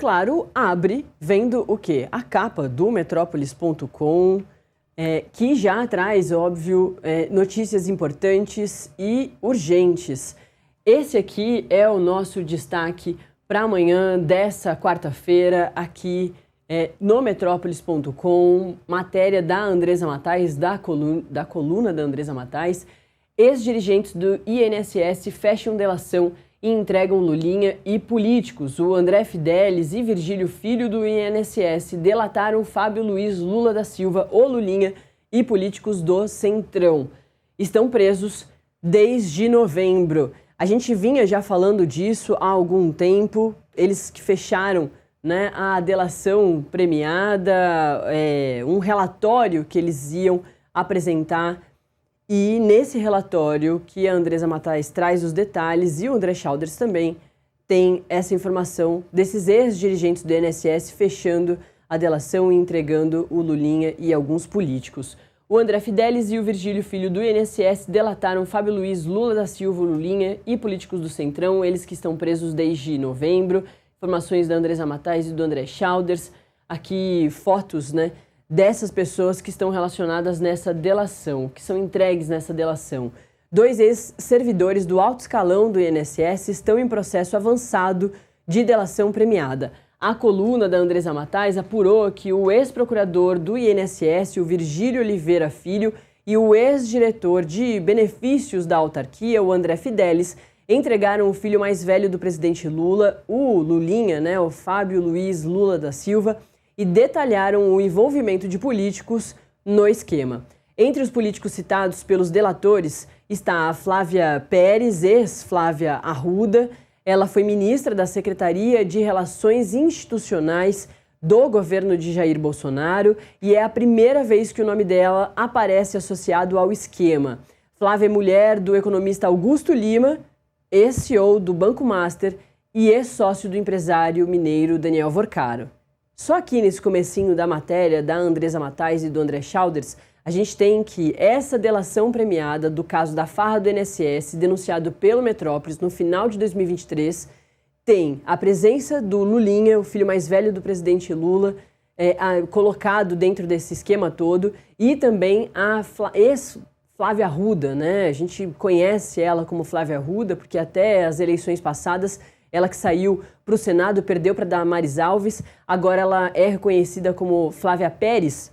claro, abre vendo o quê? A capa do Metrópolis.com, que já traz, óbvio, notícias importantes e urgentes. Esse aqui é o nosso destaque para amanhã dessa quarta-feira aqui no Metrópolis.com, matéria da Andresa Matais, da coluna da Andresa Matais. Ex-dirigentes do INSS fecham delação e entregam Lulinha, e políticos, o André Fidelis e Virgílio Filho do INSS, delataram Fábio Luiz Lula da Silva, o Lulinha, e políticos do Centrão. Estão presos desde novembro. A gente vinha já falando disso há algum tempo, eles que fecharam, né, a delação premiada, um relatório que eles iam apresentar. E nesse relatório que a Andresa Matais traz os detalhes, e o André Chalders também tem essa informação desses ex-dirigentes do INSS fechando a delação e entregando o Lulinha e alguns políticos. O André Fidelis e o Virgílio Filho do INSS delataram Fábio Luiz Lula da Silva, Lulinha, e políticos do Centrão, eles que estão presos desde novembro. Informações da Andresa Matais e do André Chalders. Aqui fotos, né, dessas pessoas que estão relacionadas nessa delação, que são entregues nessa delação. 2 ex-servidores do alto escalão do INSS estão em processo avançado de delação premiada. A coluna da Andresa Matais apurou que o ex-procurador do INSS, o Virgílio Oliveira Filho, e o ex-diretor de benefícios da autarquia, o André Fidelis, entregaram o filho mais velho do presidente Lula, o Lulinha, né, o Fábio Luiz Lula da Silva, e detalharam o envolvimento de políticos no esquema. Entre os políticos citados pelos delatores está a Flávia Pérez, ex-Flávia Arruda. Ela foi ministra da Secretaria de Relações Institucionais do governo de Jair Bolsonaro e é a primeira vez que o nome dela aparece associado ao esquema. Flávia é mulher do economista Augusto Lima, ex-CEO do Banco Master e ex-sócio do empresário mineiro Daniel Vorcaro. Só aqui nesse comecinho da matéria da Andresa Matais e do André Chalders, a gente tem que essa delação premiada do caso da farra do INSS, denunciado pelo Metrópolis no final de 2023, tem a presença do Lulinha, o filho mais velho do presidente Lula, colocado dentro desse esquema todo, e também a ex-Flávia Arruda, né? A gente conhece ela como Flávia Arruda, porque até as eleições passadas, ela que saiu para o Senado, perdeu para Damares Alves, agora ela é reconhecida como Flávia Pérez,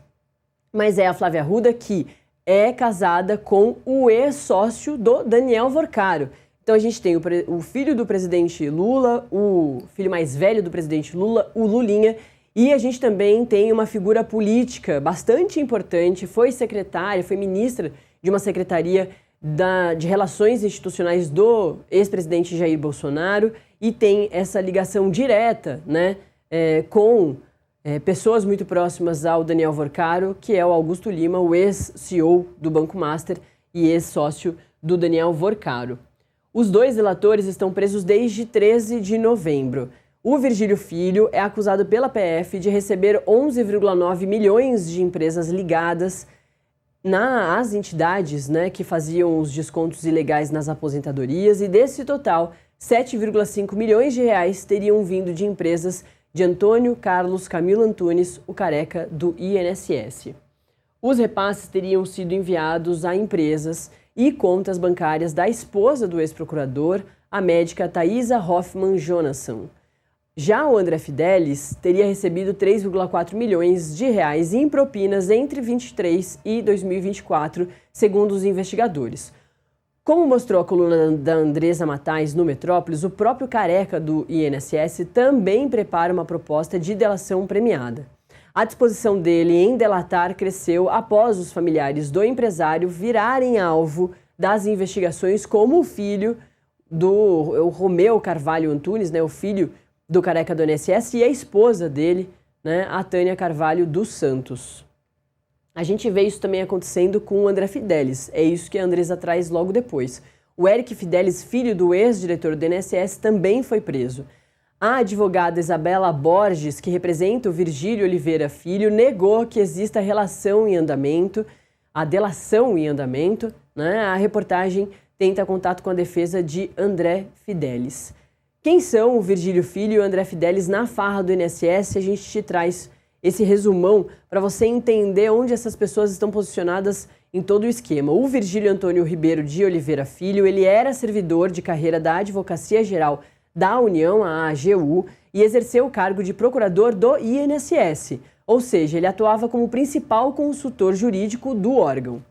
mas é a Flávia Arruda que é casada com o ex-sócio do Daniel Vorcaro. Então a gente tem o filho do presidente Lula, o filho mais velho do presidente Lula, o Lulinha, e a gente também tem uma figura política bastante importante, foi secretária, foi ministra de uma secretaria de Relações Institucionais do ex-presidente Jair Bolsonaro, e tem essa ligação direta, né, com pessoas muito próximas ao Daniel Vorcaro, que é o Augusto Lima, o ex-CEO do Banco Master e ex-sócio do Daniel Vorcaro. Os 2 delatores estão presos desde 13 de novembro. O Virgílio Filho é acusado pela PF de receber 11,9 milhões de empresas ligadas às entidades, né, que faziam os descontos ilegais nas aposentadorias, e desse total, 7,5 milhões de reais teriam vindo de empresas de Antônio Carlos Camilo Antunes, o careca do INSS. Os repasses teriam sido enviados a empresas e contas bancárias da esposa do ex-procurador, a médica Thaisa Hoffmann Jonasson. Já o André Fidelis teria recebido 3,4 milhões de reais em propinas entre 2023 e 2024, segundo os investigadores. Como mostrou a coluna da Andresa Matais no Metrópolis, o próprio careca do INSS também prepara uma proposta de delação premiada. A disposição dele em delatar cresceu após os familiares do empresário virarem alvo das investigações, como o filho do Romeu Carvalho Antunes, né, o filho do careca do INSS, e a esposa dele, né, a Tânia Carvalho dos Santos. A gente vê isso também acontecendo com o André Fidelis, é isso que a Andresa traz logo depois. O Eric Fidelis, filho do ex-diretor do INSS, também foi preso. A advogada Isabela Borges, que representa o Virgílio Oliveira Filho, negou que exista relação em andamento, a delação em andamento, né? A reportagem tenta contato com a defesa de André Fidelis. Quem são o Virgílio Filho e o André Fidelis na farra do INSS? A gente te traz esse resumão para você entender onde essas pessoas estão posicionadas em todo o esquema. O Virgílio Antônio Ribeiro de Oliveira Filho, ele era servidor de carreira da Advocacia Geral da União, a AGU, e exerceu o cargo de procurador do INSS, ou seja, ele atuava como principal consultor jurídico do órgão.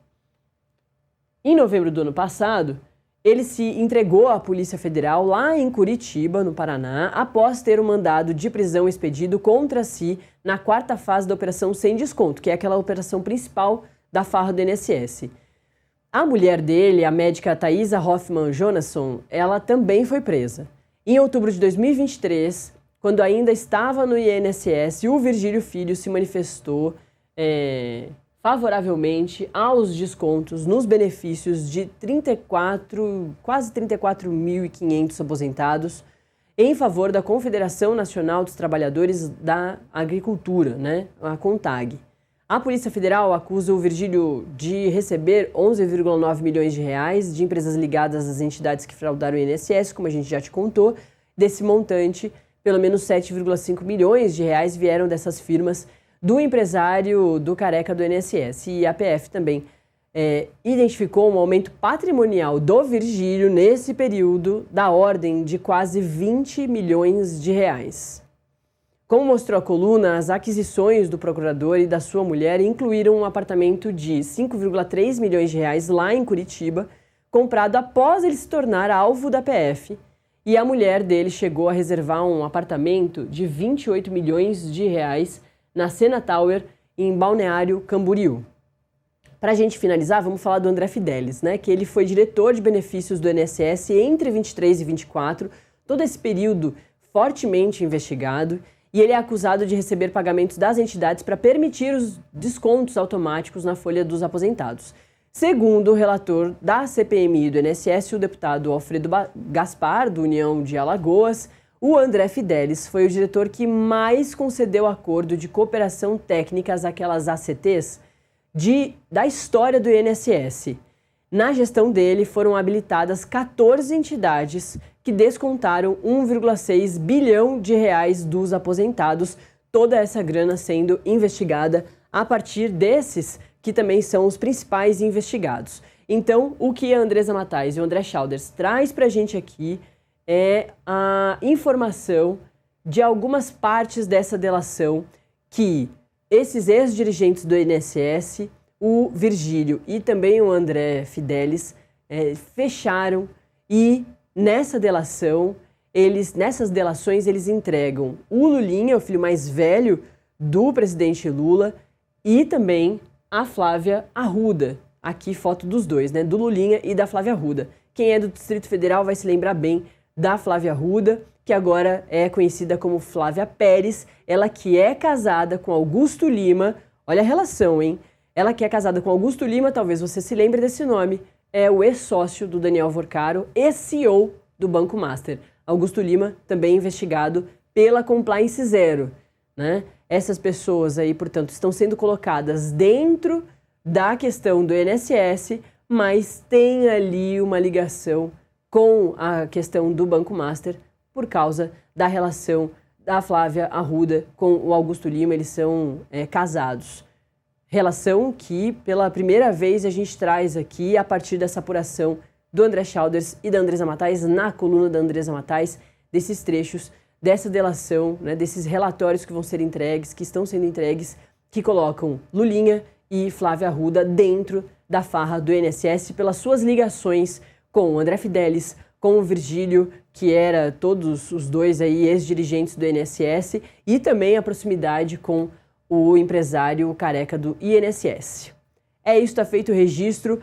Em novembro do ano passado, ele se entregou à Polícia Federal lá em Curitiba, no Paraná, após ter um mandado de prisão expedido contra si na quarta fase da Operação Sem Desconto, que é aquela operação principal da farra do INSS. A mulher dele, a médica Thaisa Hoffmann Jonasson, ela também foi presa. Em outubro de 2023, quando ainda estava no INSS, o Virgílio Filho se manifestou favoravelmente aos descontos nos benefícios de quase 34.500 aposentados em favor da Confederação Nacional dos Trabalhadores da Agricultura, a CONTAG. A Polícia Federal acusa o Virgílio de receber 11,9 milhões de reais de empresas ligadas às entidades que fraudaram o INSS, como a gente já te contou. Desse montante, pelo menos 7,5 milhões de reais vieram dessas firmas do empresário do careca do INSS. E a PF também identificou um aumento patrimonial do Virgílio nesse período da ordem de quase 20 milhões de reais. Como mostrou a coluna, as aquisições do procurador e da sua mulher incluíram um apartamento de 5,3 milhões de reais lá em Curitiba, comprado após ele se tornar alvo da PF, e a mulher dele chegou a reservar um apartamento de 28 milhões de reais na Sena Tower, em Balneário Camboriú. Para a gente finalizar, vamos falar do André Fidelis, que ele foi diretor de benefícios do INSS entre 23 e 24, todo esse período fortemente investigado, e ele é acusado de receber pagamentos das entidades para permitir os descontos automáticos na folha dos aposentados. Segundo o relator da CPMI do INSS, o deputado Alfredo Gaspar, do União de Alagoas, o André Fidelis foi o diretor que mais concedeu acordo de cooperação técnica, aquelas ACTs, da história do INSS. Na gestão dele, foram habilitadas 14 entidades que descontaram 1,6 bilhão de reais dos aposentados, toda essa grana sendo investigada a partir desses que também são os principais investigados. Então, o que a Andresa Matais e o André Schauders traz para a gente aqui é a informação de algumas partes dessa delação que esses ex-dirigentes do INSS, o Virgílio e também o André Fidelis, fecharam, e nessas delações eles entregam o Lulinha, o filho mais velho do presidente Lula, e também a Flávia Arruda. Aqui foto dos dois, do Lulinha e da Flávia Arruda. Quem é do Distrito Federal vai se lembrar bem da Flávia Arruda, que agora é conhecida como Flávia Pérez, ela que é casada com Augusto Lima. Olha a relação, hein? Ela que é casada com Augusto Lima, talvez você se lembre desse nome, é o ex-sócio do Daniel Vorcaro e CEO do Banco Master. Augusto Lima também investigado pela Compliance Zero, Essas pessoas aí, portanto, estão sendo colocadas dentro da questão do INSS, mas tem ali uma ligação com a questão do Banco Master por causa da relação da Flávia Arruda com o Augusto Lima. Eles são casados. Relação que, pela primeira vez, a gente traz aqui a partir dessa apuração do André Schauders e da Andresa Matais, na coluna da Andresa Matais, desses trechos, dessa delação, desses relatórios que vão ser entregues, que estão sendo entregues, que colocam Lulinha e Flávia Arruda dentro da farra do INSS pelas suas ligações com o André Fidelis, com o Virgílio, que era todos os dois aí ex-dirigentes do INSS, e também a proximidade com o empresário careca do INSS. É isso, está feito o registro.